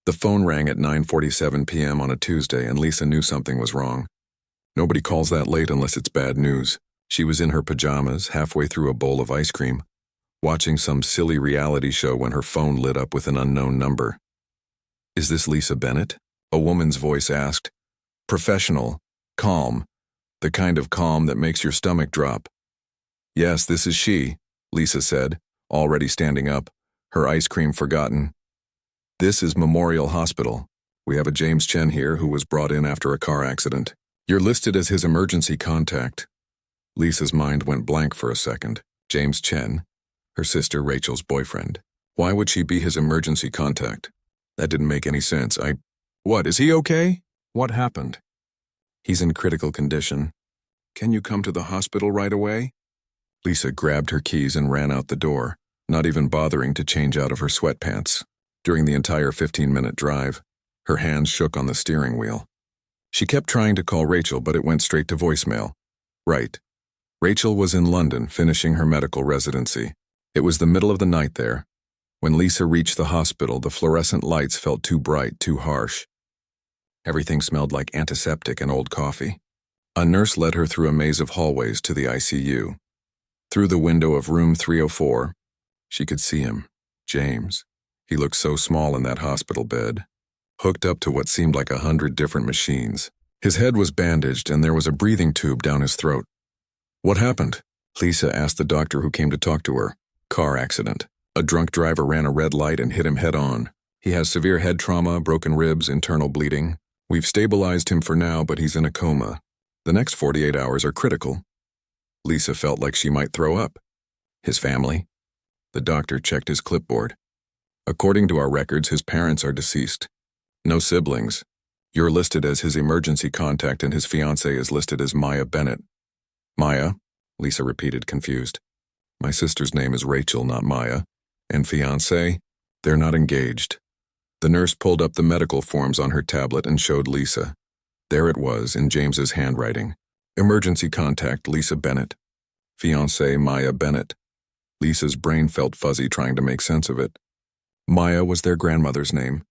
The phone rang at 9:47 p.m. on a Tuesday, and Lisa knew something was wrong. Nobody calls that late unless it's bad news. She was in her pajamas, halfway through a bowl of ice cream, watching some silly reality show when her phone lit up with an unknown number. "Is this Lisa Bennett?" A woman's voice asked. Professional, calm, the kind of calm that makes your stomach drop. "Yes, this is she," Lisa said, already standing up, her ice cream forgotten. "This is Memorial Hospital. We have a James Chen here who was brought in after a car accident. You're listed as his emergency contact." Lisa's mind went blank for a second. James Chen, her sister Rachel's boyfriend. Why would she be his emergency contact? That didn't make any sense. What, is he okay? What happened? "He's in critical condition. Can you come to the hospital right away?" Lisa grabbed her keys and ran out the door, not even bothering to change out of her sweatpants. During the entire 15-minute drive, her hands shook on the steering wheel. She kept trying to call Rachel, but it went straight to voicemail. Right. Rachel was in London finishing her medical residency. It was the middle of the night there. When Lisa reached the hospital, the fluorescent lights felt too bright, too harsh. Everything smelled like antiseptic and old coffee. A nurse led her through a maze of hallways to the ICU. Through the window of room 304, she could see him, James. He looked so small in that hospital bed, hooked up to what seemed like 100 different machines. His head was bandaged and there was a breathing tube down his throat. "What happened?" Lisa asked the doctor who came to talk to her. "Car accident. A drunk driver ran a red light and hit him head on. He has severe head trauma, broken ribs, internal bleeding. We've stabilized him for now, but he's in a coma. The next 48 hours are critical." Lisa felt like she might throw up. "His family?" The doctor checked his clipboard. "According to our records, his parents are deceased. No siblings. You're listed as his emergency contact and his fiancé is listed as Maya Bennett." "Maya?" Lisa repeated, confused. "My sister's name is Rachel, not Maya. And fiancé? They're not engaged." The nurse pulled up the medical forms on her tablet and showed Lisa. There it was, in James's handwriting. Emergency contact, Lisa Bennett. Fiancé, Maya Bennett. Lisa's brain felt fuzzy trying to make sense of it. Maya was their grandmother's name.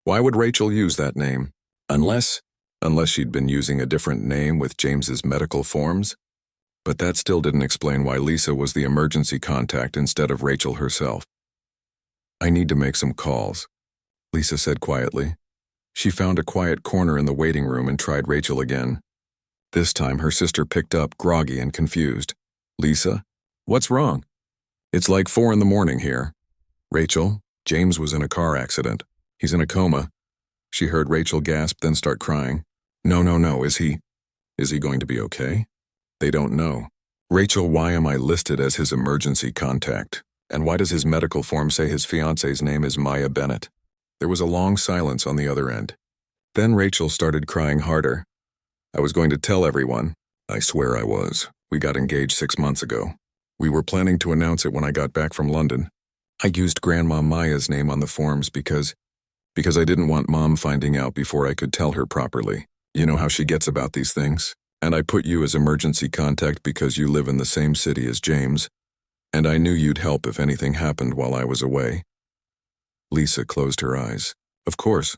Why would Rachel use that name? Unless she'd been using a different name with James's medical forms? But that still didn't explain why Lisa was the emergency contact instead of Rachel herself. "I need to make some calls," Lisa said quietly. She found a quiet corner in the waiting room and tried Rachel again. This time her sister picked up, groggy and confused. "Lisa? What's wrong?" "It's like 4 in the morning here." "Rachel, James was in a car accident. He's in a coma." She heard Rachel gasp, then start crying. No, is he going to be okay?" "They don't know." "Rachel, why am I listed as his emergency contact? And why does his medical form say his fiancé's name is Maya Bennett?" There was a long silence on the other end. Then Rachel started crying harder. "I was going to tell everyone. I swear I was. We got engaged 6 months ago. We were planning to announce it when I got back from London. I used Grandma Maya's name on the forms because I didn't want Mom finding out before I could tell her properly. You know how she gets about these things. And I put you as emergency contact because you live in the same city as James. And I knew you'd help if anything happened while I was away." Lisa closed her eyes. Of course.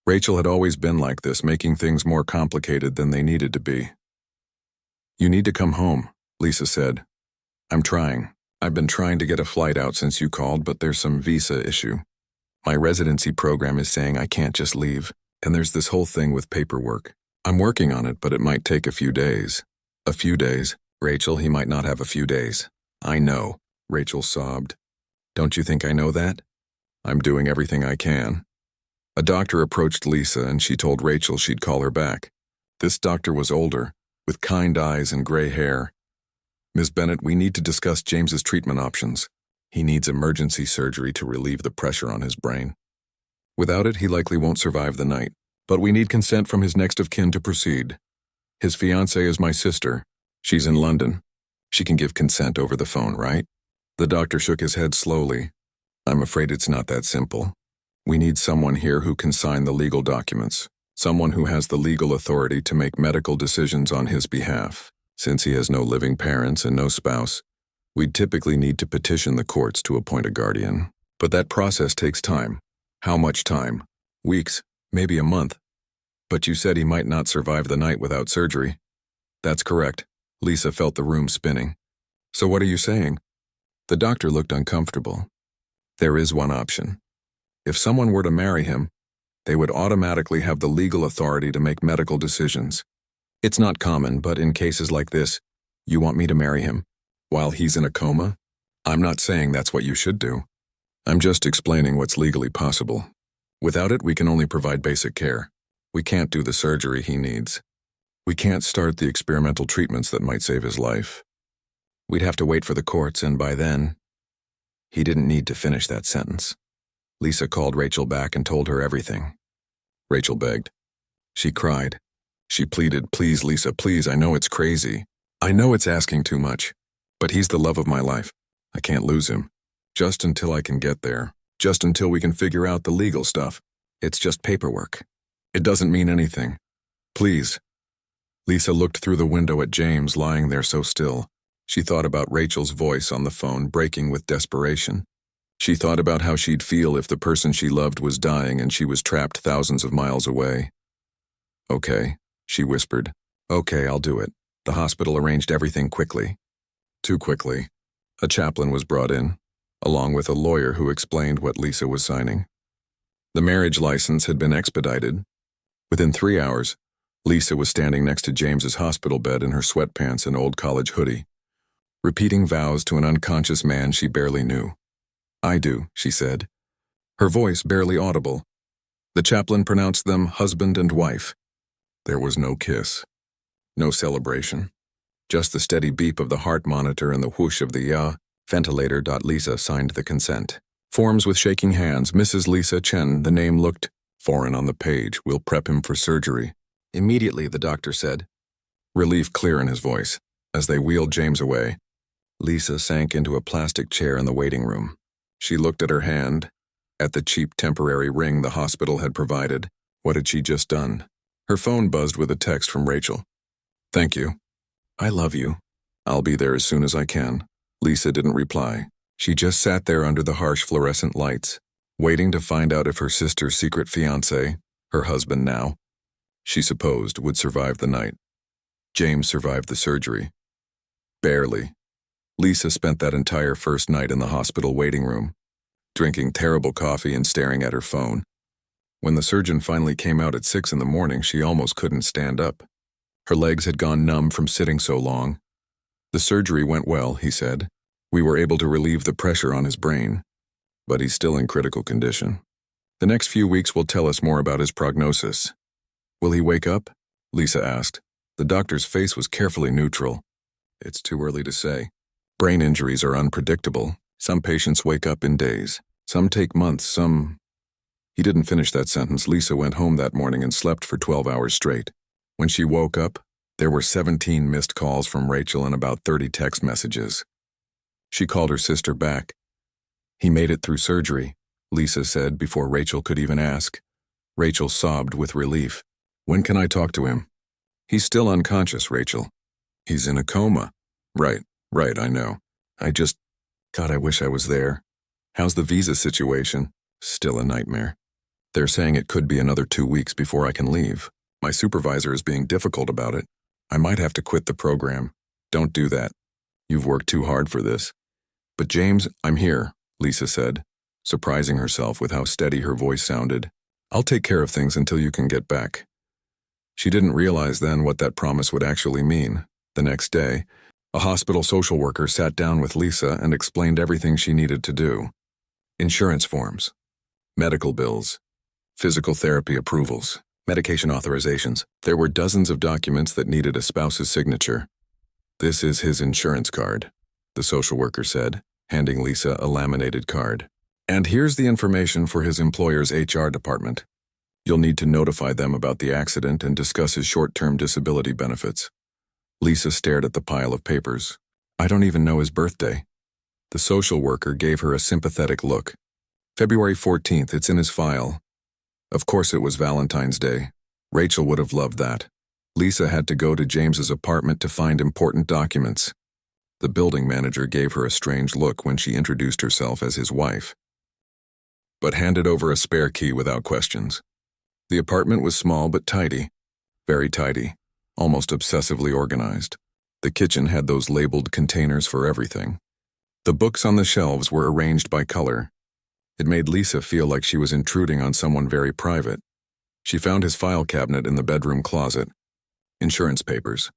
Rachel had always been like this, making things more complicated than they needed to be. "You need to come home," Lisa said. "I'm trying. I've been trying to get a flight out since you called, but there's some visa issue. My residency program is saying I can't just leave, and there's this whole thing with paperwork. I'm working on it, but it might take a few days." "A few days? Rachel, he might not have a few days." "I know," Rachel sobbed. "Don't you think I know that? I'm doing everything I can." A doctor approached Lisa and she told Rachel she'd call her back. This doctor was older, with kind eyes and gray hair. "Ms. Bennett, we need to discuss James's treatment options. He needs emergency surgery to relieve the pressure on his brain. Without it, he likely won't survive the night. But we need consent from his next of kin to proceed. His fiancée is my sister. She's in London. She can give consent over the phone, right?" The doctor shook his head slowly. "I'm afraid it's not that simple. We need someone here who can sign the legal documents, someone who has the legal authority to make medical decisions on his behalf. Since he has no living parents and no spouse, we'd typically need to petition the courts to appoint a guardian. But that process takes time." "How much time?" Weeks, maybe a month. But you said he might not survive the night without surgery. That's correct. Lisa felt the room spinning. So what are you saying? The doctor looked uncomfortable. There is one option. If someone were to marry him, they would automatically have the legal authority to make medical decisions. It's not common, but in cases like this, you want me to marry him while he's in a coma? I'm not saying that's what you should do. I'm just explaining what's legally possible. Without it, we can only provide basic care. We can't do the surgery he needs. We can't start the experimental treatments that might save his life. We'd have to wait for the courts, and by then, he didn't need to finish that sentence. Lisa called Rachel back and told her everything. Rachel begged. She cried. She pleaded, "Please, Lisa, please, I know it's crazy. I know it's asking too much, but he's the love of my life. I can't lose him. Just until I can get there. Just until we can figure out the legal stuff. It's just paperwork. It doesn't mean anything. Please." Lisa looked through the window at James lying there so still. She thought about Rachel's voice on the phone breaking with desperation. She thought about how she'd feel if the person she loved was dying and she was trapped thousands of miles away. "Okay," she whispered. "Okay, I'll do it." The hospital arranged everything quickly. Too quickly. A chaplain was brought in, along with a lawyer who explained what Lisa was signing. The marriage license had been expedited. Within 3 hours, Lisa was standing next to James's hospital bed in her sweatpants and old college hoodie, repeating vows to an unconscious man she barely knew. "I do," she said, her voice barely audible. The chaplain pronounced them husband and wife. There was no kiss, no celebration, just the steady beep of the heart monitor and the whoosh of the ventilator. Lisa signed the consent forms with shaking hands. "Mrs. Lisa Chen," the name looked foreign on the page. "We'll prep him for surgery." Immediately, the doctor said, relief clear in his voice. As they wheeled James away, Lisa sank into a plastic chair in the waiting room. She looked at her hand, at the cheap temporary ring the hospital had provided. What had she just done? Her phone buzzed with a text from Rachel. "Thank you. I love you. I'll be there as soon as I can." Lisa didn't reply. She just sat there under the harsh fluorescent lights, waiting to find out if her sister's secret fiancé, her husband now, she supposed would survive the night. James survived the surgery. Barely. Lisa spent that entire first night in the hospital waiting room, drinking terrible coffee and staring at her phone. When the surgeon finally came out at 6 in the morning, she almost couldn't stand up. Her legs had gone numb from sitting so long. "The surgery went well," he said. "We were able to relieve the pressure on his brain, but he's still in critical condition. The next few weeks will tell us more about his prognosis." "Will he wake up?" Lisa asked. The doctor's face was carefully neutral. "It's too early to say. Brain injuries are unpredictable. Some patients wake up in days. Some take months, some—" He didn't finish that sentence. Lisa went home that morning and slept for 12 hours straight. When she woke up, there were 17 missed calls from Rachel and about 30 text messages. She called her sister back. "He made it through surgery," Lisa said before Rachel could even ask. Rachel sobbed with relief. "When can I talk to him?" "He's still unconscious, Rachel." "He's in a coma." Right, I know. God, I wish I was there." "How's the visa situation?" "Still a nightmare. They're saying it could be another 2 weeks before I can leave. My supervisor is being difficult about it. I might have to quit the program." "Don't do that. You've worked too hard for this." "But James, I'm here," Lisa said, surprising herself with how steady her voice sounded. "I'll take care of things until you can get back." She didn't realize then what that promise would actually mean. The next day, a hospital social worker sat down with Lisa and explained everything she needed to do. Insurance forms, medical bills, physical therapy approvals, medication authorizations. There were dozens of documents that needed a spouse's signature. "This is his insurance card," the social worker said, handing Lisa a laminated card. "And here's the information for his employer's HR department. You'll need to notify them about the accident and discuss his short-term disability benefits." Lisa stared at the pile of papers. "I don't even know his birthday." The social worker gave her a sympathetic look. "February 14th, it's in his file." Of course it was Valentine's Day. Rachel would have loved that. Lisa had to go to James's apartment to find important documents. The building manager gave her a strange look when she introduced herself as his wife, but handed over a spare key without questions. The apartment was small but tidy, very tidy, almost obsessively organized. The kitchen had those labeled containers for everything. The books on the shelves were arranged by color. It made Lisa feel like she was intruding on someone very private. She found his file cabinet in the bedroom closet. Insurance papers,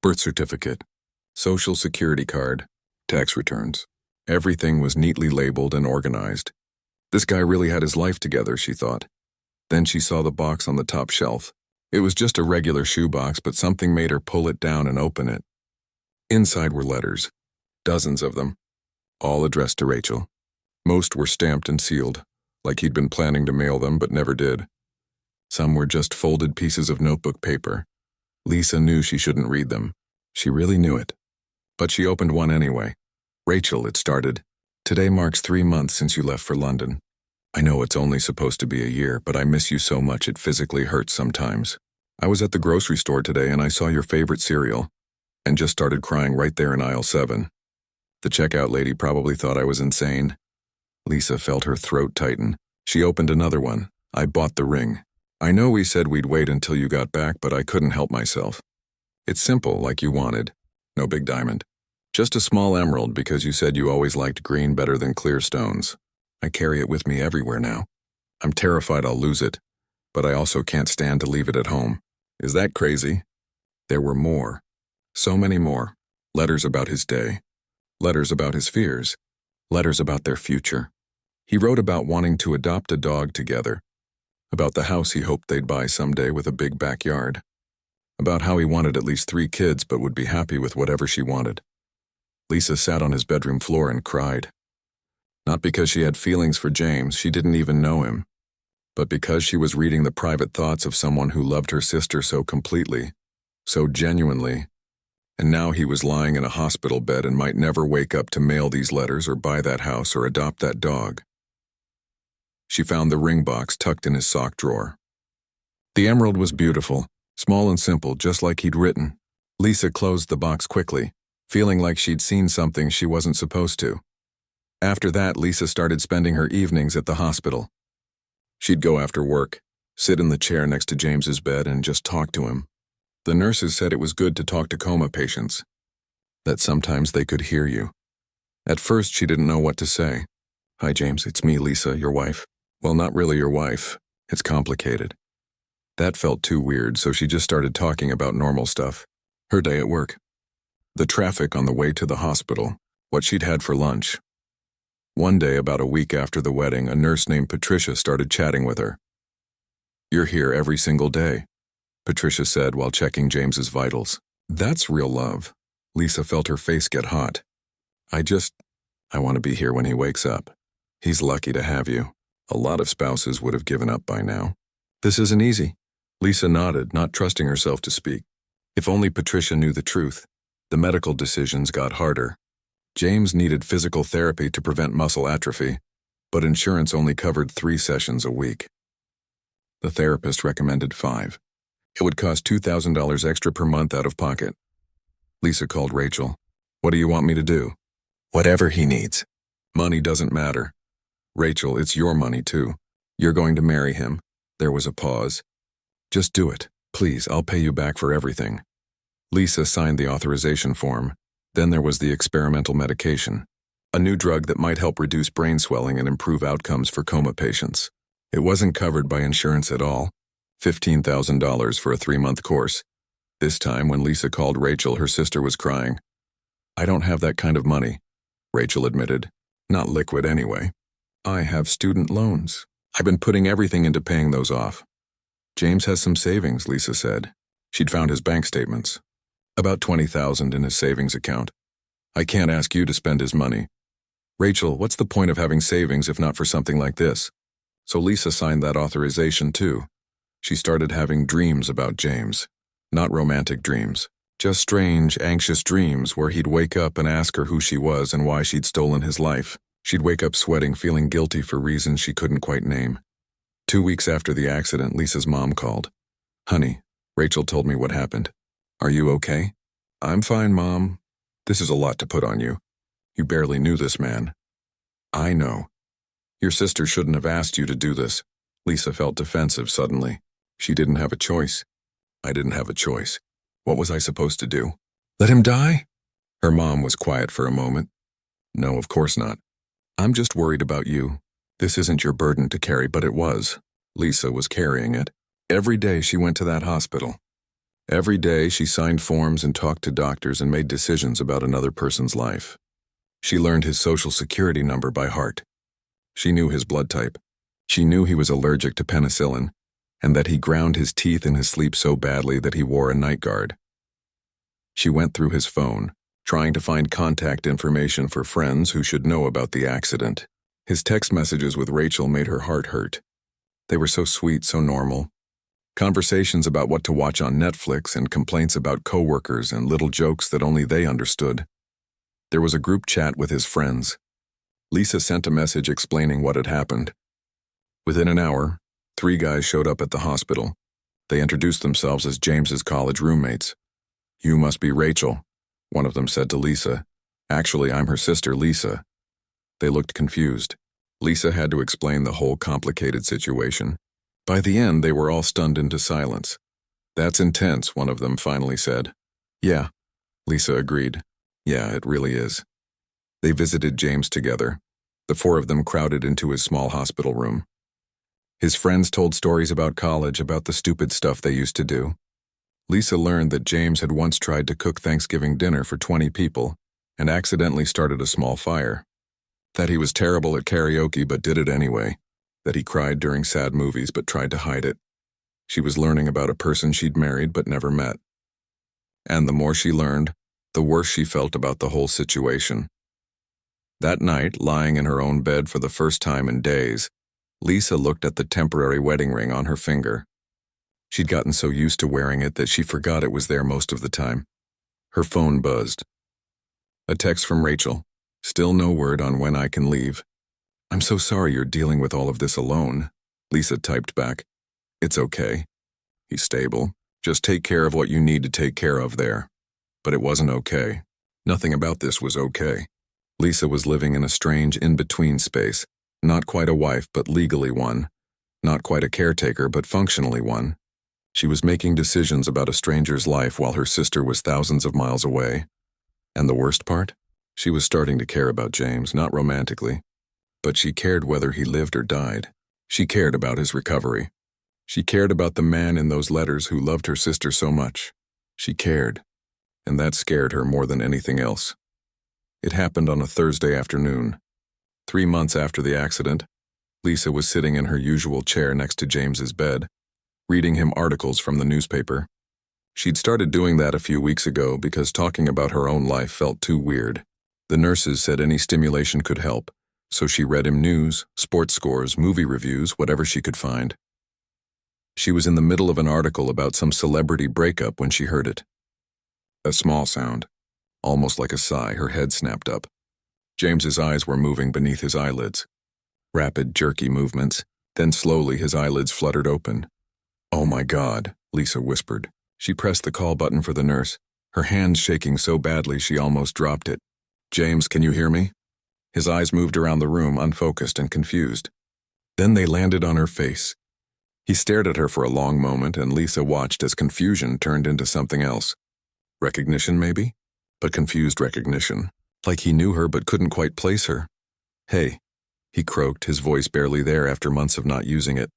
birth certificate, social security card, tax returns. Everything was neatly labeled and organized. This guy really had his life together, she thought. Then she saw the box on the top shelf. It was just a regular shoebox, but something made her pull it down and open it. Inside were letters, dozens of them, all addressed to Rachel. Most were stamped and sealed, like he'd been planning to mail them but never did. Some were just folded pieces of notebook paper. Lisa knew she shouldn't read them. She really knew it. But she opened one anyway. Rachel, it started. Today marks 3 months since you left for London. I know it's only supposed to be a year, but I miss you so much it physically hurts sometimes. I was at the grocery store today and I saw your favorite cereal, and just started crying right there in aisle 7. The checkout lady probably thought I was insane. Lisa felt her throat tighten. She opened another one. I bought the ring. I know we said we'd wait until you got back, but I couldn't help myself. It's simple, like you wanted. No big diamond. Just a small emerald because you said you always liked green better than clear stones. I carry it with me everywhere now. I'm terrified I'll lose it, but I also can't stand to leave it at home. Is that crazy? There were more. So many more. Letters about his day. Letters about his fears. Letters about their future. He wrote about wanting to adopt a dog together. About the house he hoped they'd buy someday with a big backyard. About how he wanted at least 3 kids but would be happy with whatever she wanted. Lisa sat on his bedroom floor and cried. Not because she had feelings for James, she didn't even know him, but because she was reading the private thoughts of someone who loved her sister so completely, so genuinely, and now he was lying in a hospital bed and might never wake up to mail these letters or buy that house or adopt that dog. She found the ring box tucked in his sock drawer. The emerald was beautiful, small and simple, just like he'd written. Lisa closed the box quickly, feeling like she'd seen something she wasn't supposed to. After that, Lisa started spending her evenings at the hospital. She'd go after work, sit in the chair next to James's bed and just talk to him. The nurses said it was good to talk to coma patients, that sometimes they could hear you. At first, she didn't know what to say. Hi, James, it's me, Lisa, your wife. Well, not really your wife. It's complicated. That felt too weird, so she just started talking about normal stuff. Her day at work. The traffic on the way to the hospital. What she'd had for lunch. One day, about a week after the wedding, a nurse named Patricia started chatting with her. You're here every single day, Patricia said while checking James's vitals. That's real love. Lisa felt her face get hot. I want to be here when he wakes up. He's lucky to have you. A lot of spouses would have given up by now. This isn't easy. Lisa nodded, not trusting herself to speak. If only Patricia knew the truth. The medical decisions got harder. James needed physical therapy to prevent muscle atrophy, but insurance only covered 3 sessions a week. The therapist recommended 5. It would cost $2,000 extra per month out of pocket. Lisa called Rachel. What do you want me to do? Whatever he needs. Money doesn't matter. Rachel, it's your money too. You're going to marry him. There was a pause. Just do it. Please, I'll pay you back for everything. Lisa signed the authorization form. Then there was the experimental medication, a new drug that might help reduce brain swelling and improve outcomes for coma patients. It wasn't covered by insurance at all. $15,000 for a 3-month course. This time, when Lisa called Rachel, her sister was crying. I don't have that kind of money, Rachel admitted. Not liquid anyway. I have student loans. I've been putting everything into paying those off. James has some savings, Lisa said. She'd found his bank statements. About $20,000 in his savings account. I can't ask you to spend his money. Rachel, what's the point of having savings if not for something like this? So Lisa signed that authorization too. She started having dreams about James. Not romantic dreams. Just strange, anxious dreams where he'd wake up and ask her who she was and why she'd stolen his life. She'd wake up sweating, feeling guilty for reasons she couldn't quite name. 2 weeks after the accident, Lisa's mom called. Honey, Rachel told me what happened. Are you okay? I'm fine, Mom. This is a lot to put on you. You barely knew this man. I know. Your sister shouldn't have asked you to do this. Lisa felt defensive suddenly. She didn't have a choice. I didn't have a choice. What was I supposed to do? Let him die? Her mom was quiet for a moment. No, of course not. I'm just worried about you. This isn't your burden to carry, but it was. Lisa was carrying it. Every day she went to that hospital. Every day she signed forms and talked to doctors and made decisions about another person's life. She learned his social security number by heart. She knew his blood type. She knew he was allergic to penicillin, and that he ground his teeth in his sleep so badly that he wore a night guard. She went through his phone, trying to find contact information for friends who should know about the accident. His text messages with Rachel made her heart hurt. They were so sweet, so normal. Conversations about what to watch on Netflix and complaints about coworkers and little jokes that only they understood. There was a group chat with his friends. Lisa sent a message explaining what had happened. Within an hour, 3 guys showed up at the hospital. They introduced themselves as James's college roommates. "You must be Rachel," one of them said to Lisa. "Actually, I'm her sister, Lisa." They looked confused. Lisa had to explain the whole complicated situation. By the end, they were all stunned into silence. "That's intense," one of them finally said. "Yeah," Lisa agreed. "Yeah, it really is." They visited James together. The 4 of them crowded into his small hospital room. His friends told stories about college, about the stupid stuff they used to do. Lisa learned that James had once tried to cook Thanksgiving dinner for 20 people and accidentally started a small fire. That he was terrible at karaoke but did it anyway. That he cried during sad movies but tried to hide it. She was learning about a person she'd married but never met. And the more she learned, the worse she felt about the whole situation. That night, lying in her own bed for the first time in days, Lisa looked at the temporary wedding ring on her finger. She'd gotten so used to wearing it that she forgot it was there most of the time. Her phone buzzed. A text from Rachel. "Still no word on when I can leave. I'm so sorry you're dealing with all of this alone." Lisa typed back. "It's okay. He's stable. Just take care of what you need to take care of there." But it wasn't okay. Nothing about this was okay. Lisa was living in a strange in-between space. Not quite a wife, but legally one. Not quite a caretaker, but functionally one. She was making decisions about a stranger's life while her sister was thousands of miles away. And the worst part? She was starting to care about James, not romantically. But she cared whether he lived or died. She cared about his recovery. She cared about the man in those letters who loved her sister so much. She cared. And that scared her more than anything else. It happened on a Thursday afternoon. 3 months after the accident, Lisa was sitting in her usual chair next to James's bed, reading him articles from the newspaper. She'd started doing that a few weeks ago because talking about her own life felt too weird. The nurses said any stimulation could help, so she read him news, sports scores, movie reviews, whatever she could find. She was in the middle of an article about some celebrity breakup when she heard it. A small sound, almost like a sigh. Her head snapped up. James's eyes were moving beneath his eyelids. Rapid, jerky movements, then slowly his eyelids fluttered open. "Oh my God," Lisa whispered. She pressed the call button for the nurse, her hands shaking so badly she almost dropped it. "James, can you hear me?" His eyes moved around the room, unfocused and confused. Then they landed on her face. He stared at her for a long moment, and Lisa watched as confusion turned into something else. Recognition, maybe? But confused recognition. Like he knew her but couldn't quite place her. "Hey," he croaked, his voice barely there after months of not using it.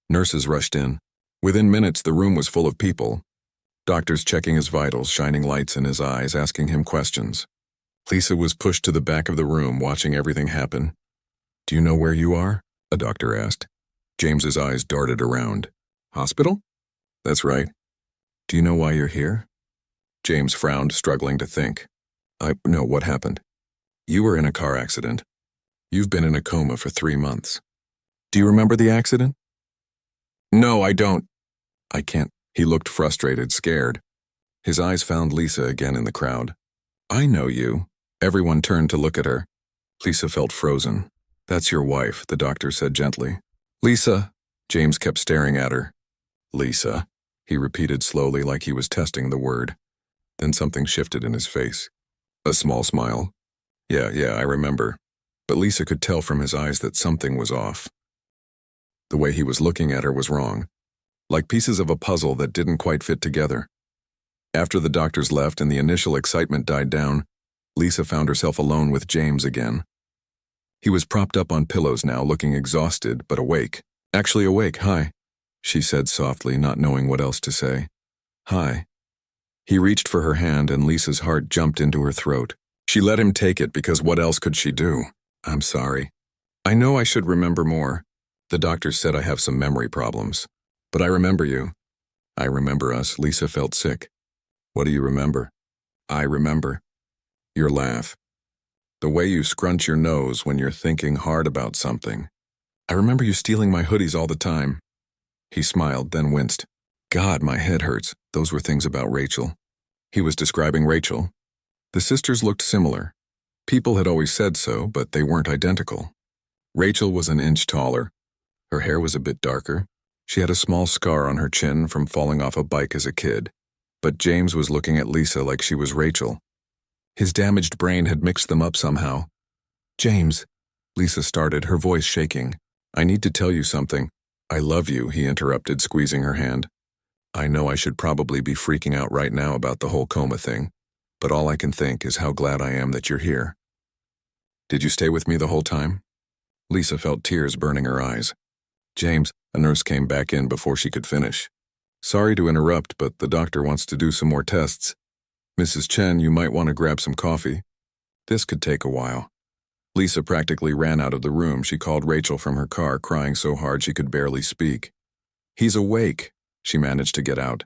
Nurses rushed in. Within minutes, the room was full of people. Doctors checking his vitals, shining lights in his eyes, asking him questions. Lisa was pushed to the back of the room, watching everything happen. "Do you know where you are?" a doctor asked. James's eyes darted around. "Hospital?" "That's right." "Do you know why you're here?" James frowned, struggling to think. No, what happened?" "You were in a car accident. You've been in a coma for 3 months. Do you remember the accident?" "No, I don't." "I can't." He looked frustrated, scared. His eyes found Lisa again in the crowd. "I know you." Everyone turned to look at her. Lisa felt frozen. "That's your wife," the doctor said gently. "Lisa." James kept staring at her. "Lisa," he repeated slowly like he was testing the word. Then something shifted in his face. A small smile. Yeah, I remember." But Lisa could tell from his eyes that something was off. The way he was looking at her was wrong. like pieces of a puzzle that didn't quite fit together. After the doctors left and the initial excitement died down, Lisa found herself alone with James again. He was propped up on pillows now, looking exhausted, but awake. Actually awake, hi, she said softly, not knowing what else to say. Hi. He reached for her hand and Lisa's heart jumped into her throat. She let him take it because what else could she do? I'm sorry. I know I should remember more. The doctor said I have some memory problems. But I remember you. I remember us. Lisa felt sick. What do you remember? I remember. Your laugh. The way you scrunch your nose when you're thinking hard about something. I remember you stealing my hoodies all the time. He smiled, then winced. God, my head hurts. Those were things about Rachel. He was describing Rachel. The sisters looked similar. People had always said so, but they weren't identical. Rachel was an inch taller. Her hair was a bit darker. She had a small scar on her chin from falling off a bike as a kid. But James was looking at Lisa like she was Rachel. His damaged brain had mixed them up somehow. James, Lisa started, her voice shaking. I need to tell you something. I love you, he interrupted, squeezing her hand. I know I should probably be freaking out right now about the whole Coma thing, but all I can think is how glad I am that you're here. Did you stay with me the whole time? Lisa felt tears burning her eyes. James, a nurse came back in before she could finish. Sorry to interrupt, but the doctor wants to do some more tests. Mrs. Chen, you might want to grab some coffee. This could take a while. Lisa practically ran out of the room. She called Rachel from her car, crying so hard she could barely speak. He's awake, she managed to get out.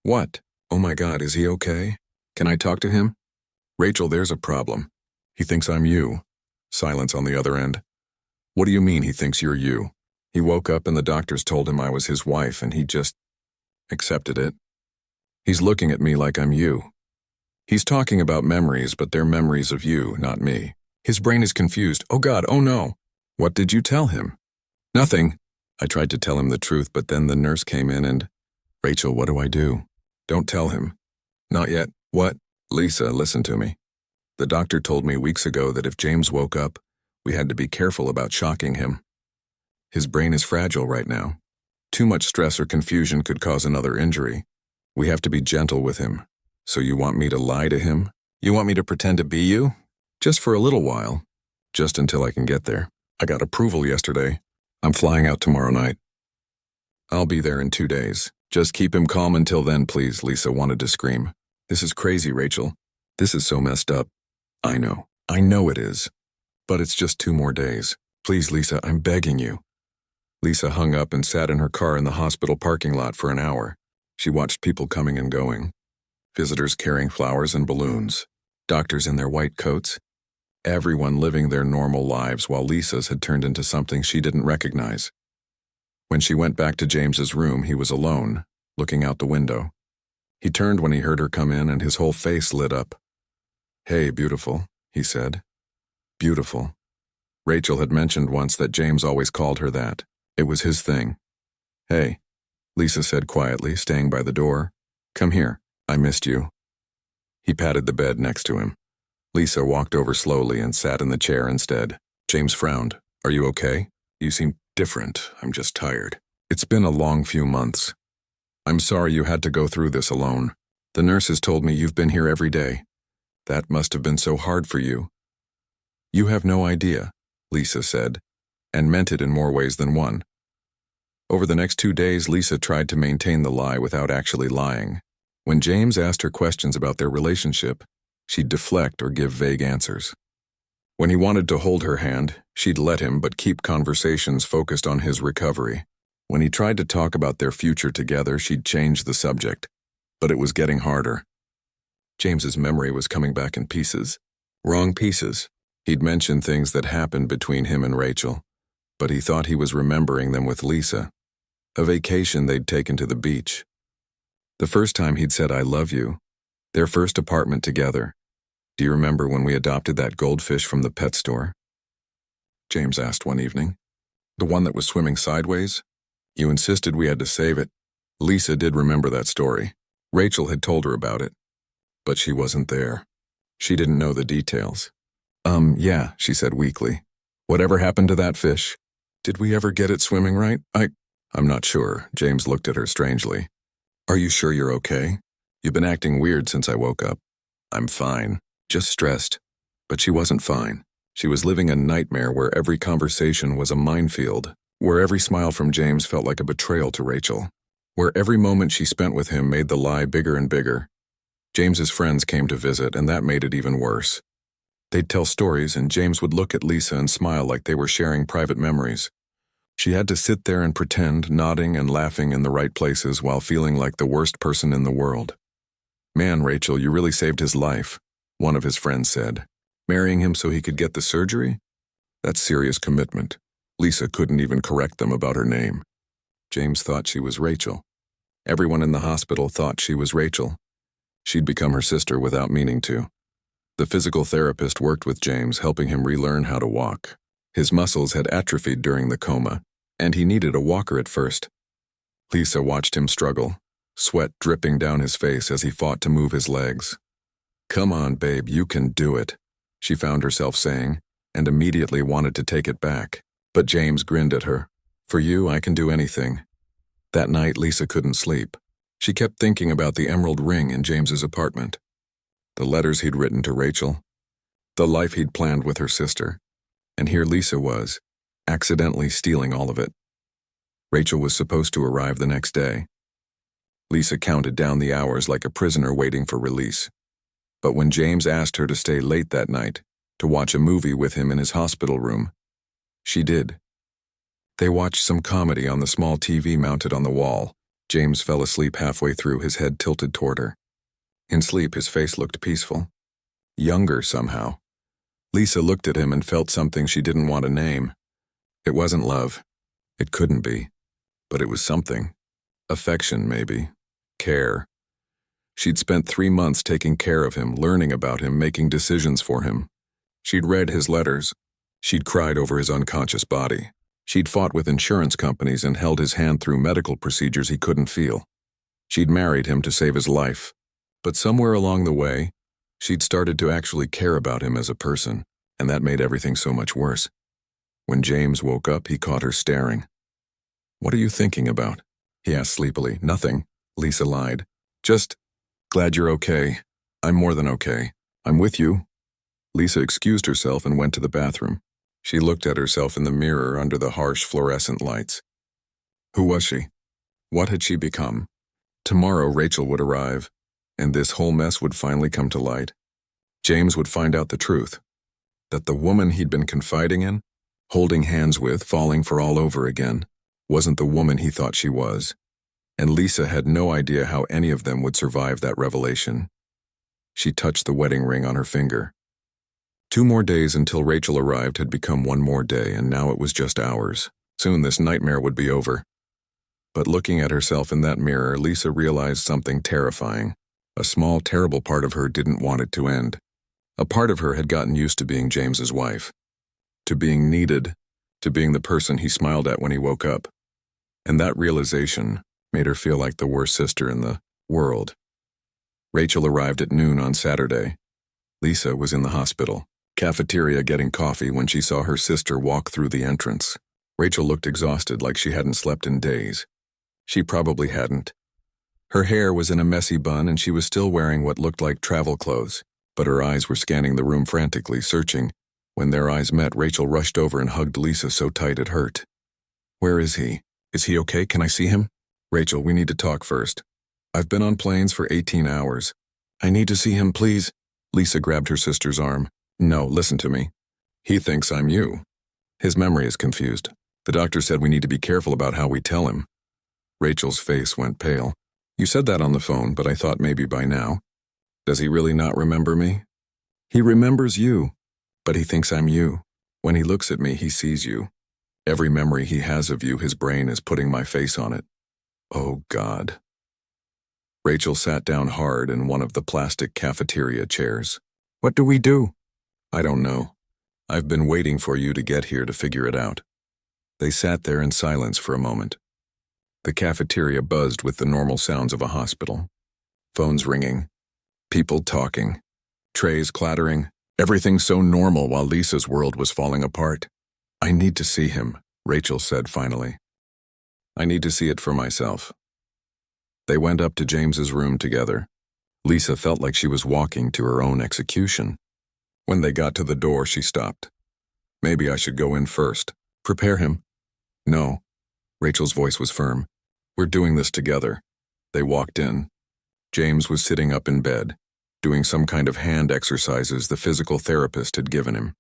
What? Oh my God, is he okay? Can I talk to him? Rachel, there's a problem. He thinks I'm you. Silence on the other end. What do you mean he thinks you're you? He woke up and the doctors told him I was his wife and he just accepted it. He's looking at me like I'm you. He's talking about memories, but they're memories of you, not me. His brain is confused. Oh God, oh no. What did you tell him? Nothing. I tried to tell him the truth, but then the nurse came in and... Rachel, what do I do? Don't tell him. Not yet. What? Lisa, listen to me. The doctor told me weeks ago that if James woke up, we had to be careful about shocking him. His brain is fragile right now. Too much stress or confusion could cause another injury. We have to be gentle with him. So you want me to lie to him? You want me to pretend to be you? Just for a little while. Just until I can get there. I got approval yesterday. I'm flying out tomorrow night. I'll be there in 2 days. Just keep him calm until then, please, Lisa wanted to scream. This is crazy, Rachel. This is so messed up. I know it is. But it's just 2 more days. Please, Lisa, I'm begging you. Lisa hung up and sat in her car in the hospital parking lot for an hour. She watched people coming and going. Visitors carrying flowers and balloons. Doctors in their white coats. Everyone living their normal lives while Lisa's had turned into something she didn't recognize. When she went back to James's room, he was alone, looking out the window. He turned when he heard her come in and his whole face lit up. Hey, beautiful, he said. Beautiful. Rachel had mentioned once that James always called her that. It was his thing. Hey, Lisa said quietly, staying by the door. Come here, I missed you. He patted the bed next to him. Lisa walked over slowly and sat in the chair instead. James frowned. Are you okay? You seem different. I'm just tired. It's been a long few months. I'm sorry you had to go through this alone. The nurses told me you've been here every day. That must have been so hard for you. You have no idea, Lisa said, and meant it in more ways than one. Over the next 2 days, Lisa tried to maintain the lie without actually lying. When James asked her questions about their relationship, she'd deflect or give vague answers. When he wanted to hold her hand, she'd let him but keep conversations focused on his recovery. When he tried to talk about their future together, she'd change the subject. But it was getting harder. James's memory was coming back in pieces. Wrong pieces. He'd mentioned things that happened between him and Rachel, but he thought he was remembering them with Lisa. A vacation they'd taken to the beach. The first time he'd said, I love you. Their first apartment together. Do you remember when we adopted that goldfish from the pet store? James asked one evening. The one that was swimming sideways? You insisted we had to save it. Lisa did remember that story. Rachel had told her about it. But she wasn't there. She didn't know the details. Yeah, she said weakly. Whatever happened to that fish? Did we ever get it swimming right? I'm not sure. James looked at her strangely. Are you sure you're okay? You've been acting weird since I woke up. I'm fine. Just stressed. But she wasn't fine. She was living a nightmare where every conversation was a minefield, where every smile from James felt like a betrayal to Rachel, where every moment she spent with him made the lie bigger and bigger. James's friends came to visit, and that made it even worse. They'd tell stories, and James would look at Lisa and smile like they were sharing private memories. She had to sit there and pretend, nodding and laughing in the right places while feeling like the worst person in the world. Man, Rachel, you really saved his life, one of his friends said. Marrying him so he could get the surgery? That's serious commitment. Lisa couldn't even correct them about her name. James thought she was Rachel. Everyone in the hospital thought she was Rachel. She'd become her sister without meaning to. The physical therapist worked with James, helping him relearn how to walk. His muscles had atrophied during the coma, and he needed a walker at first. Lisa watched him struggle, sweat dripping down his face as he fought to move his legs. Come on, babe, you can do it, she found herself saying, and immediately wanted to take it back. But James grinned at her. For you, I can do anything. That night, Lisa couldn't sleep. She kept thinking about the emerald ring in James's apartment, the letters he'd written to Rachel, the life he'd planned with her sister. And here Lisa was, accidentally stealing all of it. Rachel was supposed to arrive the next day. Lisa counted down the hours like a prisoner waiting for release. But when James asked her to stay late that night, to watch a movie with him in his hospital room, she did. They watched some comedy on the small TV mounted on the wall. James fell asleep halfway through, his head tilted toward her. In sleep, his face looked peaceful. Younger somehow. Lisa looked at him and felt something she didn't want to name. It wasn't love. It couldn't be. But it was something. Affection, maybe. Care. She'd spent 3 months taking care of him, learning about him, making decisions for him. She'd read his letters. She'd cried over his unconscious body. She'd fought with insurance companies and held his hand through medical procedures he couldn't feel. She'd married him to save his life. But somewhere along the way, she'd started to actually care about him as a person, and that made everything so much worse. When James woke up, he caught her staring. What are you thinking about? He asked sleepily. Nothing, Lisa lied. Just, glad you're okay. I'm more than okay. I'm with you. Lisa excused herself and went to the bathroom. She looked at herself in the mirror under the harsh fluorescent lights. Who was she? What had she become? Tomorrow Rachel would arrive, and this whole mess would finally come to light. James would find out the truth, that the woman he'd been confiding in, holding hands with, falling for all over again, wasn't the woman he thought she was. And Lisa had no idea how any of them would survive that revelation. She touched the wedding ring on her finger. 2 more days until Rachel arrived had become 1 more day, and now it was just hours. Soon this nightmare would be over. But looking at herself in that mirror, Lisa realized something terrifying. A small, terrible part of her didn't want it to end. A part of her had gotten used to being James's wife, to being needed, to being the person he smiled at when he woke up. And that realization made her feel like the worst sister in the world. Rachel arrived at noon on Saturday. Lisa was in the hospital, cafeteria getting coffee when she saw her sister walk through the entrance. Rachel looked exhausted, like she hadn't slept in days. She probably hadn't. Her hair was in a messy bun and she was still wearing what looked like travel clothes, but her eyes were scanning the room frantically, searching. When their eyes met, Rachel rushed over and hugged Lisa so tight it hurt. Where is he? Is he okay? Can I see him? Rachel, we need to talk first. I've been on planes for 18 hours. I need to see him, please. Lisa grabbed her sister's arm. No, listen to me. He thinks I'm you. His memory is confused. The doctor said we need to be careful about how we tell him. Rachel's face went pale. You said that on the phone, but I thought maybe by now. Does he really not remember me? He remembers you, but he thinks I'm you. When he looks at me, he sees you. Every memory he has of you, his brain is putting my face on it. Oh, God. Rachel sat down hard in one of the plastic cafeteria chairs. What do we do? I don't know. I've been waiting for you to get here to figure it out. They sat there in silence for a moment. The cafeteria buzzed with the normal sounds of a hospital. Phones ringing, people talking, trays clattering, everything so normal while Lisa's world was falling apart. I need to see him, Rachel said finally. I need to see it for myself. They went up to James's room together. Lisa felt like she was walking to her own execution. When they got to the door, she stopped. Maybe I should go in first. Prepare him. No. Rachel's voice was firm. We're doing this together. They walked in. James was sitting up in bed, doing some kind of hand exercises the physical therapist had given him.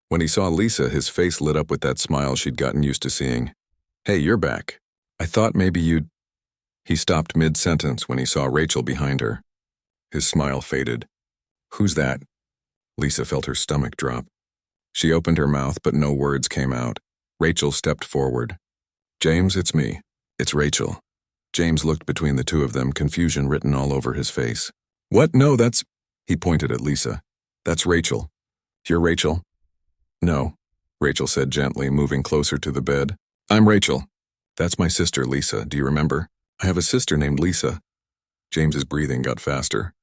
When he saw Lisa, his face lit up with that smile she'd gotten used to seeing. Hey, you're back. I thought maybe you'd... He stopped mid-sentence when he saw Rachel behind her. His smile faded. Who's that? Lisa felt her stomach drop. She opened her mouth, but no words came out. Rachel stepped forward. James, it's me. It's Rachel. James looked between the two of them, confusion written all over his face. What? No, that's... He pointed at Lisa. That's Rachel. You're Rachel? No, Rachel said gently, moving closer to the bed. I'm Rachel. That's my sister, Lisa. Do you remember? I have a sister named Lisa. James's breathing got faster.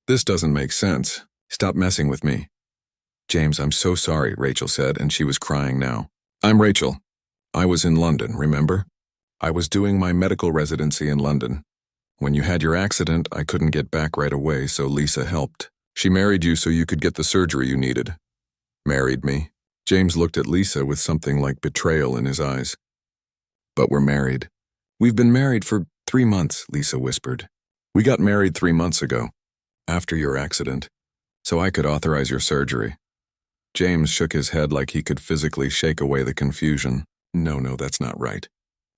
This doesn't make sense. Stop messing with me. James, I'm so sorry, Rachel said, and she was crying now. I'm Rachel. I was in London, remember? I was doing my medical residency in London. When you had your accident, I couldn't get back right away, so Lisa helped. She married you so you could get the surgery you needed. Married me? James looked at Lisa with something like betrayal in his eyes. But we're married. We've been married for 3 months, Lisa whispered. We got married 3 months ago, after your accident, so I could authorize your surgery. James shook his head like he could physically shake away the confusion. No, that's not right.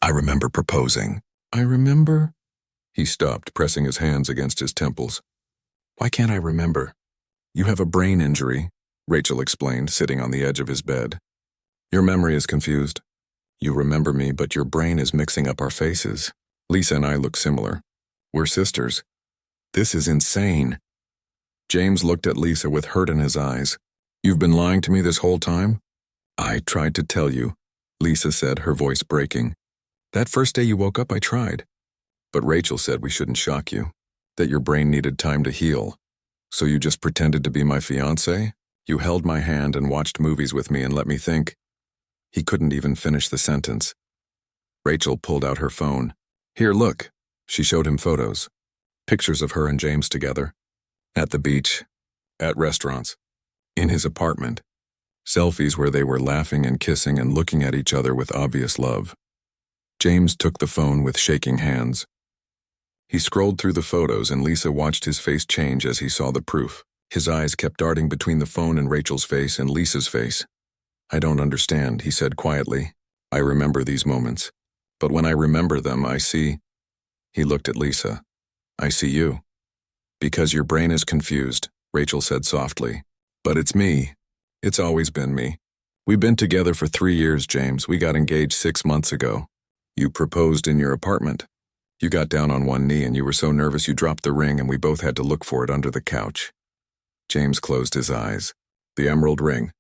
I remember proposing. I remember? He stopped, pressing his hands against his temples. Why can't I remember? You have a brain injury, Rachel explained, sitting on the edge of his bed. Your memory is confused. You remember me, but your brain is mixing up our faces. Lisa and I look similar. We're sisters. This is insane. James looked at Lisa with hurt in his eyes. You've been lying to me this whole time? I tried to tell you, Lisa said, her voice breaking. That first day you woke up, I tried. But Rachel said we shouldn't shock you, that your brain needed time to heal. So you just pretended to be my fiancé? You held my hand and watched movies with me and let me think. He couldn't even finish the sentence. Rachel pulled out her phone. Here, look. She showed him photos. Pictures of her and James together. At the beach. At restaurants. In his apartment. Selfies where they were laughing and kissing and looking at each other with obvious love. James took the phone with shaking hands. He scrolled through the photos and Lisa watched his face change as he saw the proof. His eyes kept darting between the phone and Rachel's face and Lisa's face. I don't understand, he said quietly. I remember these moments. But when I remember them, I see... He looked at Lisa. I see you. Because your brain is confused, Rachel said softly. But it's me. It's always been me. We've been together for 3 years, James. We got engaged 6 months ago. You proposed in your apartment. You got down on one knee and you were so nervous you dropped the ring and we both had to look for it under the couch. James closed his eyes. The emerald ring.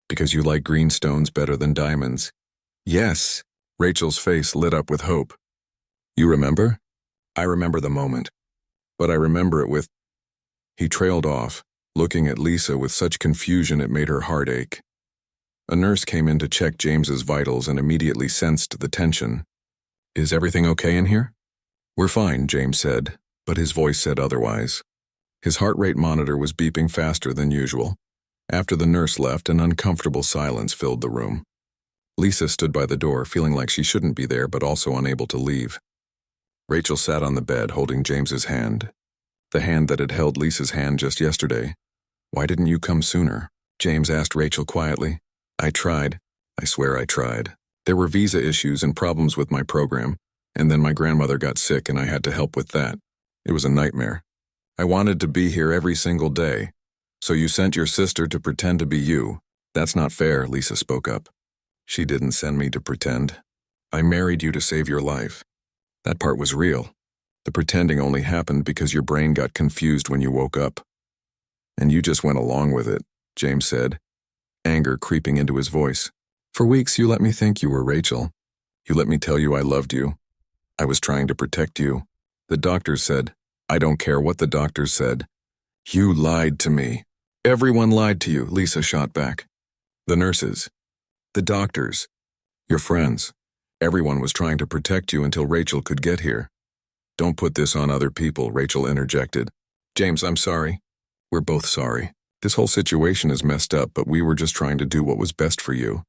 Because you like green stones better than diamonds. Yes. Rachel's face lit up with hope. You remember? I remember the moment. But I remember it with... He trailed off, looking at Lisa with such confusion it made her heart ache. A nurse came in to check James's vitals and immediately sensed the tension. Is everything okay in here? We're fine, James said, but his voice said otherwise. His heart rate monitor was beeping faster than usual. After the nurse left, an uncomfortable silence filled the room. Lisa stood by the door, feeling like she shouldn't be there but also unable to leave. Rachel sat on the bed holding James's hand. The hand that had held Lisa's hand just yesterday. Why didn't you come sooner? James asked Rachel quietly. I tried. I swear I tried. There were visa issues and problems with my program, and then my grandmother got sick and I had to help with that. It was a nightmare. I wanted to be here every single day. So you sent your sister to pretend to be you. That's not fair, Lisa spoke up. She didn't send me to pretend. I married you to save your life. That part was real. The pretending only happened because your brain got confused when you woke up. And you just went along with it, James said, anger creeping into his voice. For weeks you let me think you were Rachel. You let me tell you I loved you. I was trying to protect you. The doctors said, I don't care what the doctors said. You lied to me. Everyone lied to you, Lisa shot back. The nurses. The doctors. Your friends. Everyone was trying to protect you until Rachel could get here. Don't put this on other people, Rachel interjected. James, I'm sorry. We're both sorry. This whole situation is messed up, but we were just trying to do what was best for you.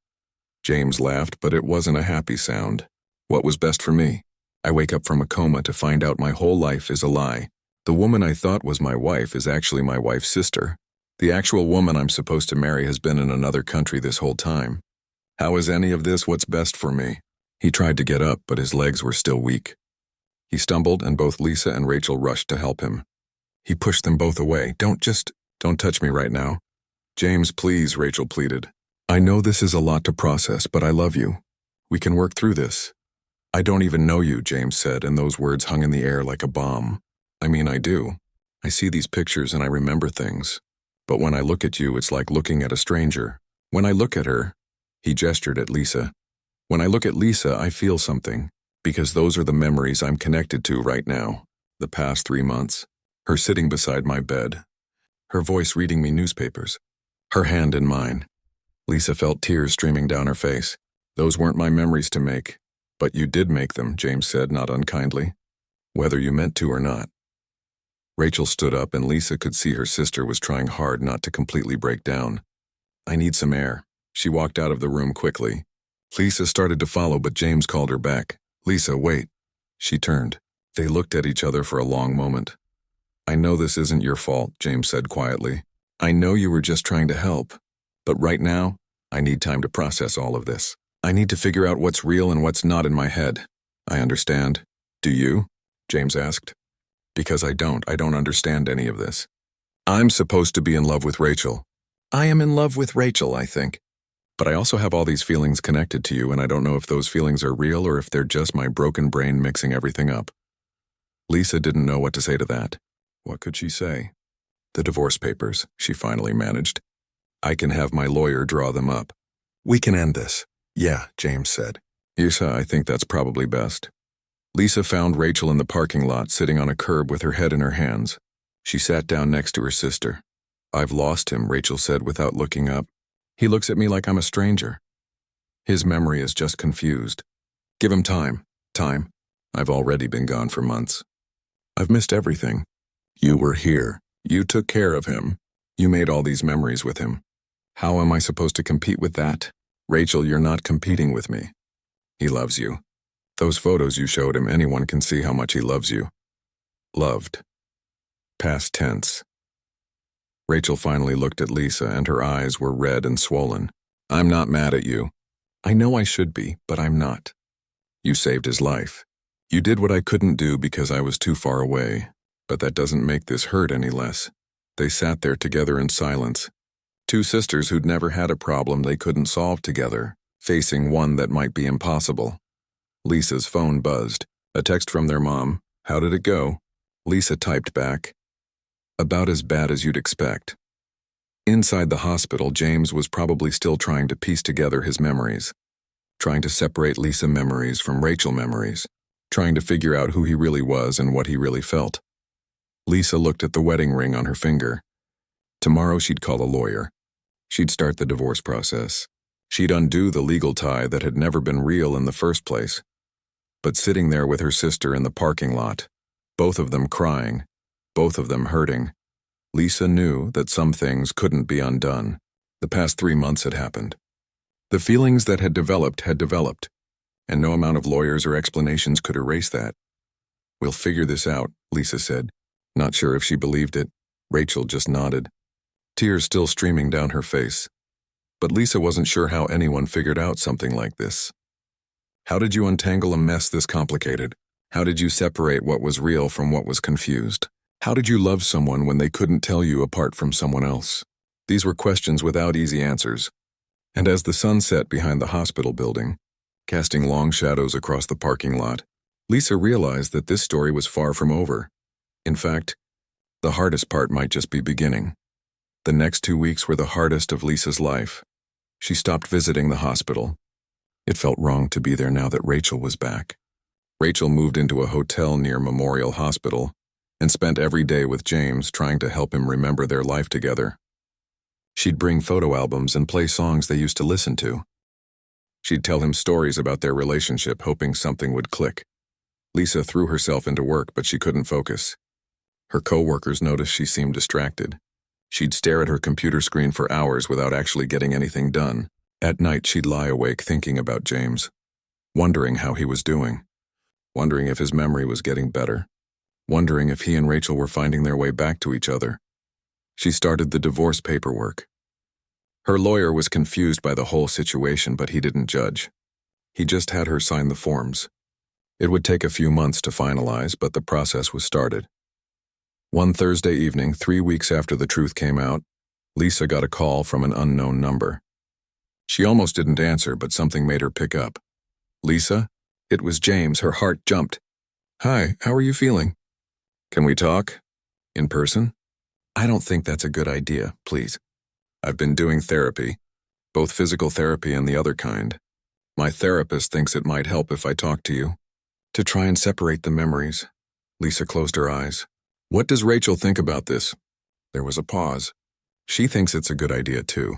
James laughed, but it wasn't a happy sound. What was best for me? I wake up from a coma to find out my whole life is a lie. The woman I thought was my wife is actually my wife's sister. The actual woman I'm supposed to marry has been in another country this whole time. How is any of this what's best for me? He tried to get up, but his legs were still weak. He stumbled, and both Lisa and Rachel rushed to help him. He pushed them both away. Don't touch me right now. James, please, Rachel pleaded. I know this is a lot to process, but I love you. We can work through this. I don't even know you, James said, and those words hung in the air like a bomb. I mean, I do. I see these pictures and I remember things. But when I look at you, it's like looking at a stranger. When I look at her, he gestured at Lisa. When I look at Lisa, I feel something, because those are the memories I'm connected to right now. The past 3 months. Her sitting beside my bed. Her voice reading me newspapers. Her hand in mine. Lisa felt tears streaming down her face. Those weren't my memories to make. But you did make them, James said, not unkindly. Whether you meant to or not. Rachel stood up, and Lisa could see her sister was trying hard not to completely break down. I need some air. She walked out of the room quickly. Lisa started to follow, but James called her back. Lisa, wait. She turned. They looked at each other for a long moment. I know this isn't your fault, James said quietly. I know you were just trying to help. But right now, I need time to process all of this. I need to figure out what's real and what's not in my head. I understand. Do you? James asked. Because I don't understand any of this. I'm supposed to be in love with Rachel. I am in love with Rachel, I think. But I also have all these feelings connected to you, and I don't know if those feelings are real or if they're just my broken brain mixing everything up. Lisa didn't know what to say to that. What could she say? The divorce papers, she finally managed. I can have my lawyer draw them up. We can end this. Yeah, James said. Isa, I think that's probably best. Lisa found Rachel in the parking lot, sitting on a curb with her head in her hands. She sat down next to her sister. I've lost him, Rachel said without looking up. He looks at me like I'm a stranger. His memory is just confused. Give him time. Time. I've already been gone for months. I've missed everything. You were here. You took care of him. You made all these memories with him. How am I supposed to compete with that? Rachel, you're not competing with me. He loves you. Those photos you showed him, anyone can see how much he loves you. Loved. Past tense. Rachel finally looked at Lisa, and her eyes were red and swollen. I'm not mad at you. I know I should be, but I'm not. You saved his life. You did what I couldn't do because I was too far away, but that doesn't make this hurt any less. They sat there together in silence. Two sisters who'd never had a problem they couldn't solve together, facing one that might be impossible. Lisa's phone buzzed. A text from their mom. How did it go? Lisa typed back. About as bad as you'd expect. Inside the hospital, James was probably still trying to piece together his memories. Trying to separate Lisa memories from Rachel memories. Trying to figure out who he really was and what he really felt. Lisa looked at the wedding ring on her finger. Tomorrow she'd call a lawyer. She'd start the divorce process. She'd undo the legal tie that had never been real in the first place. But sitting there with her sister in the parking lot, both of them crying, both of them hurting, Lisa knew that some things couldn't be undone. The past 3 months had happened. The feelings that had developed, and no amount of lawyers or explanations could erase that. We'll figure this out, Lisa said. Not sure if she believed it. Rachel just nodded. Tears still streaming down her face. But Lisa wasn't sure how anyone figured out something like this. How did you untangle a mess this complicated? How did you separate what was real from what was confused? How did you love someone when they couldn't tell you apart from someone else? These were questions without easy answers. And as the sun set behind the hospital building, casting long shadows across the parking lot, Lisa realized that this story was far from over. In fact, the hardest part might just be beginning. The next 2 weeks were the hardest of Lisa's life. She stopped visiting the hospital. It felt wrong to be there now that Rachel was back. Rachel moved into a hotel near Memorial Hospital and spent every day with James trying to help him remember their life together. She'd bring photo albums and play songs they used to listen to. She'd tell him stories about their relationship, hoping something would click. Lisa threw herself into work, but she couldn't focus. Her co-workers noticed she seemed distracted. She'd stare at her computer screen for hours without actually getting anything done. At night, she'd lie awake thinking about James, wondering how he was doing, wondering if his memory was getting better, wondering if he and Rachel were finding their way back to each other. She started the divorce paperwork. Her lawyer was confused by the whole situation, but he didn't judge. He just had her sign the forms. It would take a few months to finalize, but the process was started. One Thursday evening, 3 weeks after the truth came out, Lisa got a call from an unknown number. She almost didn't answer, but something made her pick up. Lisa? It was James. Her heart jumped. Hi, how are you feeling? Can we talk? In person? I don't think that's a good idea, please. I've been doing therapy, both physical therapy and the other kind. My therapist thinks it might help if I talk to you. To try and separate the memories. Lisa closed her eyes. What does Rachel think about this? There was a pause. She thinks it's a good idea too.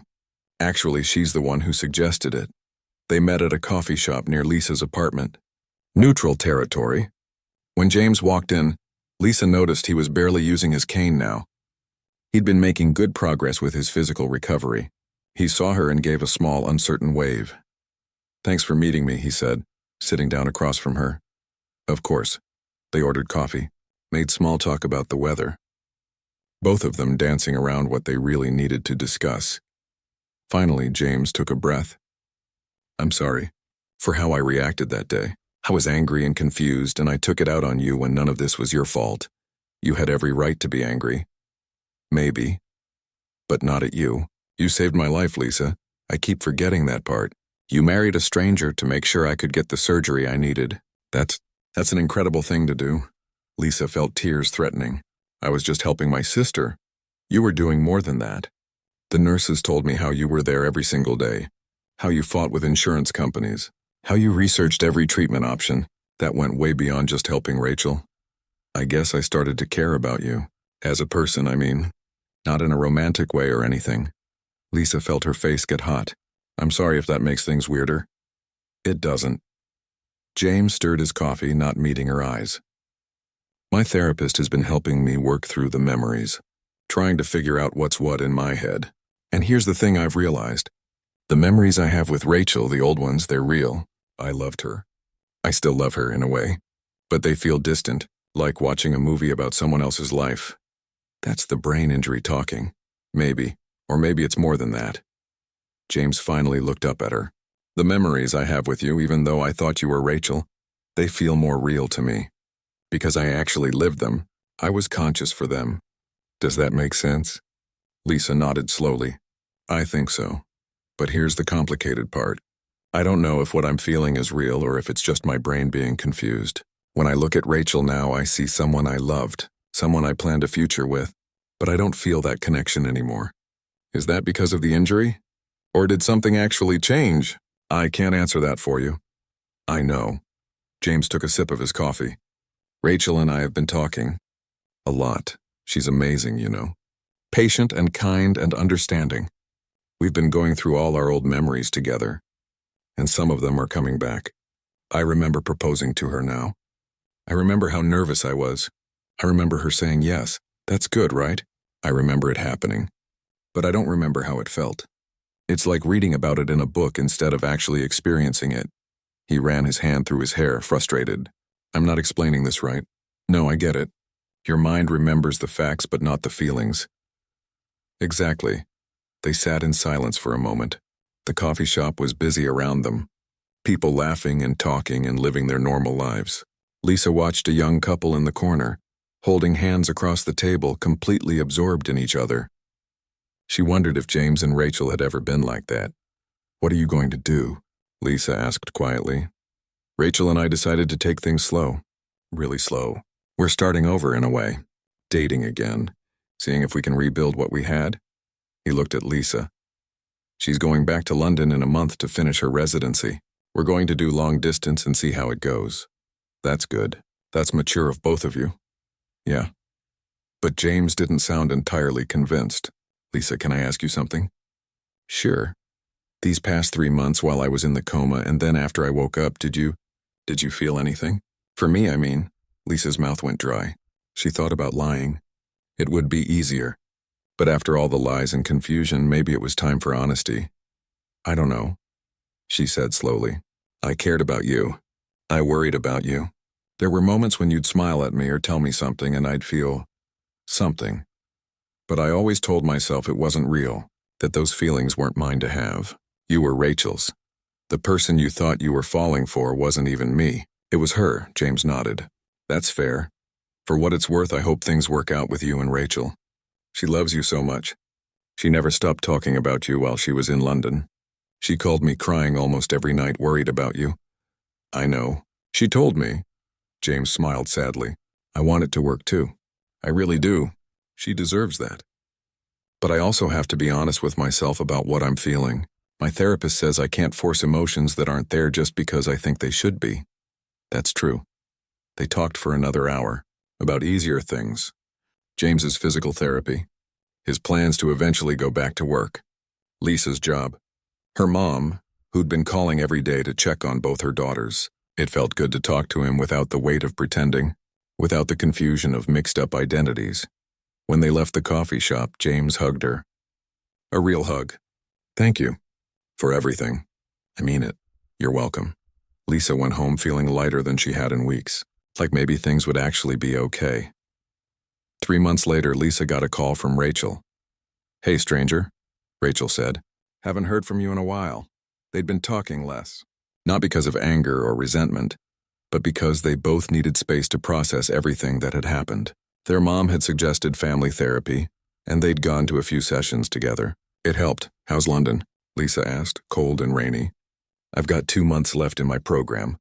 Actually, she's the one who suggested it. They met at a coffee shop near Lisa's apartment. Neutral territory. When James walked in, Lisa noticed he was barely using his cane now. He'd been making good progress with his physical recovery. He saw her and gave a small, uncertain wave. Thanks for meeting me, he said, sitting down across from her. Of course. They ordered coffee, made small talk about the weather. Both of them dancing around what they really needed to discuss. Finally, James took a breath. I'm sorry for how I reacted that day. I was angry and confused, and I took it out on you when none of this was your fault. You had every right to be angry. Maybe. But not at you. You saved my life, Lisa. I keep forgetting that part. You married a stranger to make sure I could get the surgery I needed. That's an incredible thing to do. Lisa felt tears threatening. I was just helping my sister. You were doing more than that. The nurses told me how you were there every single day, how you fought with insurance companies, how you researched every treatment option. That went way beyond just helping Rachel. I guess I started to care about you. As a person, I mean. Not in a romantic way or anything. Lisa felt her face get hot. I'm sorry if that makes things weirder. It doesn't. James stirred his coffee, not meeting her eyes. My therapist has been helping me work through the memories, trying to figure out what's what in my head. And here's the thing I've realized. The memories I have with Rachel, the old ones, they're real. I loved her. I still love her in a way. But they feel distant, like watching a movie about someone else's life. That's the brain injury talking. Maybe. Or maybe it's more than that. James finally looked up at her. The memories I have with you, even though I thought you were Rachel, they feel more real to me. Because I actually lived them. I was conscious for them. Does that make sense? Lisa nodded slowly. I think so. But here's the complicated part. I don't know if what I'm feeling is real or if it's just my brain being confused. When I look at Rachel now, I see someone I loved, someone I planned a future with, but I don't feel that connection anymore. Is that because of the injury? Or did something actually change? I can't answer that for you. I know. James took a sip of his coffee. Rachel and I have been talking. A lot. She's amazing, you know. Patient and kind and understanding. We've been going through all our old memories together, and some of them are coming back. I remember proposing to her now. I remember how nervous I was. I remember her saying yes. That's good, right? I remember it happening. But I don't remember how it felt. It's like reading about it in a book instead of actually experiencing it. He ran his hand through his hair, frustrated. I'm not explaining this right. No, I get it. Your mind remembers the facts but not the feelings. Exactly. They sat in silence for a moment. The coffee shop was busy around them. People laughing and talking and living their normal lives. Lisa watched a young couple in the corner, holding hands across the table, completely absorbed in each other. She wondered if James and Rachel had ever been like that. What are you going to do? Lisa asked quietly. Rachel and I decided to take things slow. Really slow. We're starting over in a way. Dating again. Seeing if we can rebuild what we had. He looked at Lisa. She's going back to London in a month to finish her residency. We're going to do long distance and see how it goes. That's good. That's mature of both of you. Yeah. But James didn't sound entirely convinced. Lisa, can I ask you something? Sure. These past 3 months while I was in the coma and then after I woke up, did you feel anything? For me, I mean. Lisa's mouth went dry. She thought about lying. It would be easier. But after all the lies and confusion, maybe it was time for honesty. I don't know, she said slowly. I cared about you. I worried about you. There were moments when you'd smile at me or tell me something and I'd feel something. But I always told myself it wasn't real, that those feelings weren't mine to have. You were Rachel's. The person you thought you were falling for wasn't even me. It was her, James nodded. That's fair. For what it's worth, I hope things work out with you and Rachel. She loves you so much. She never stopped talking about you while she was in London. She called me crying almost every night, worried about you. I know. She told me. James smiled sadly. I want it to work too. I really do. She deserves that. But I also have to be honest with myself about what I'm feeling. My therapist says I can't force emotions that aren't there just because I think they should be. That's true. They talked for another hour, about easier things. James's physical therapy, his plans to eventually go back to work, Lisa's job, her mom, who'd been calling every day to check on both her daughters. It felt good to talk to him without the weight of pretending, without the confusion of mixed-up identities. When they left the coffee shop, James hugged her. A real hug. Thank you. For everything. I mean it. You're welcome. Lisa went home feeling lighter than she had in weeks, like maybe things would actually be okay. 3 months later, Lisa got a call from Rachel. Hey, stranger, Rachel said. Haven't heard from you in a while. They'd been talking less. Not because of anger or resentment, but because they both needed space to process everything that had happened. Their mom had suggested family therapy, and they'd gone to a few sessions together. It helped. How's London? Lisa asked, cold and rainy. I've got 2 months left in my program.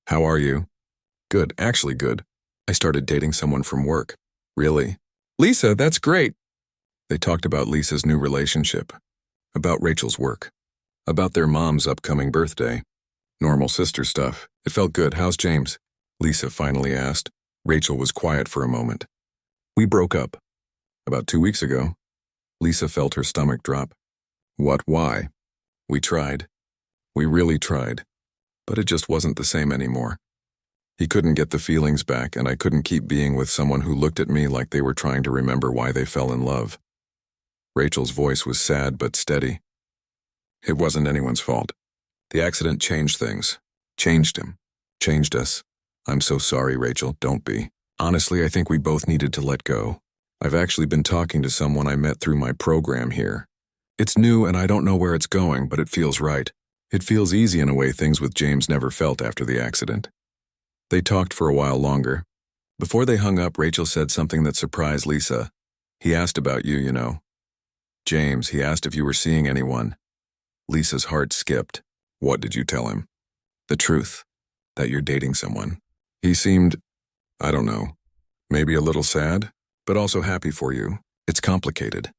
How are you? Good, actually good. I started dating someone from work. Really? Lisa, that's great. They talked about Lisa's new relationship, about Rachel's work, about their mom's upcoming birthday. Normal sister stuff. It felt good. How's James? Lisa finally asked. Rachel was quiet for a moment. We broke up. About 2 weeks ago. Lisa felt her stomach drop. What? Why? We tried. We really tried. But it just wasn't the same anymore. He couldn't get the feelings back, and I couldn't keep being with someone who looked at me like they were trying to remember why they fell in love. Rachel's voice was sad but steady. It wasn't anyone's fault. The accident changed things. Changed him. Changed us. I'm so sorry, Rachel. Don't be. Honestly, I think we both needed to let go. I've actually been talking to someone I met through my program here. It's new and I don't know where it's going, but it feels right. It feels easy in a way things with James never felt after the accident. They talked for a while longer. Before they hung up, Rachel said something that surprised Lisa. He asked about you, you know. James, he asked if you were seeing anyone. Lisa's heart skipped. What did you tell him? The truth. That you're dating someone. He seemed, I don't know, maybe a little sad, but also happy for you. It's complicated.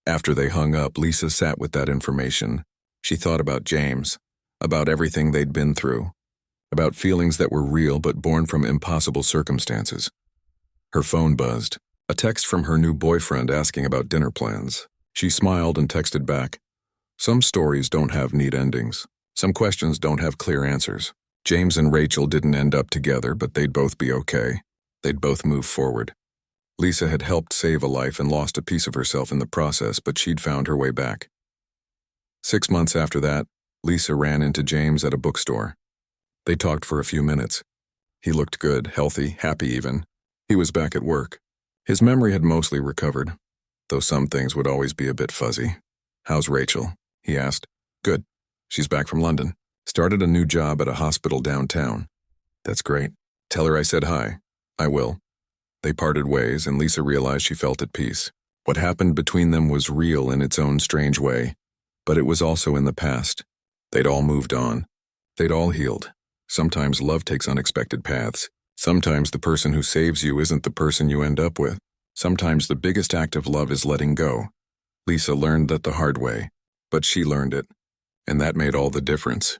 After they hung up, Lisa sat with that information. She thought about James, about everything they'd been through, about feelings that were real but born from impossible circumstances. Her phone buzzed. A text from her new boyfriend asking about dinner plans. She smiled and texted back. Some stories don't have neat endings. Some questions don't have clear answers. James and Rachel didn't end up together, but they'd both be okay. They'd both move forward. Lisa had helped save a life and lost a piece of herself in the process, but she'd found her way back. 6 months after that, Lisa ran into James at a bookstore. They talked for a few minutes. He looked good, healthy, happy even. He was back at work. His memory had mostly recovered, though some things would always be a bit fuzzy. How's Rachel? He asked. Good. She's back from London. Started a new job at a hospital downtown. That's great. Tell her I said hi. I will. They parted ways, and Lisa realized she felt at peace. What happened between them was real in its own strange way, but it was also in the past. They'd all moved on. They'd all healed. Sometimes love takes unexpected paths. Sometimes the person who saves you isn't the person you end up with. Sometimes the biggest act of love is letting go. Lisa learned that the hard way, but she learned it, and that made all the difference.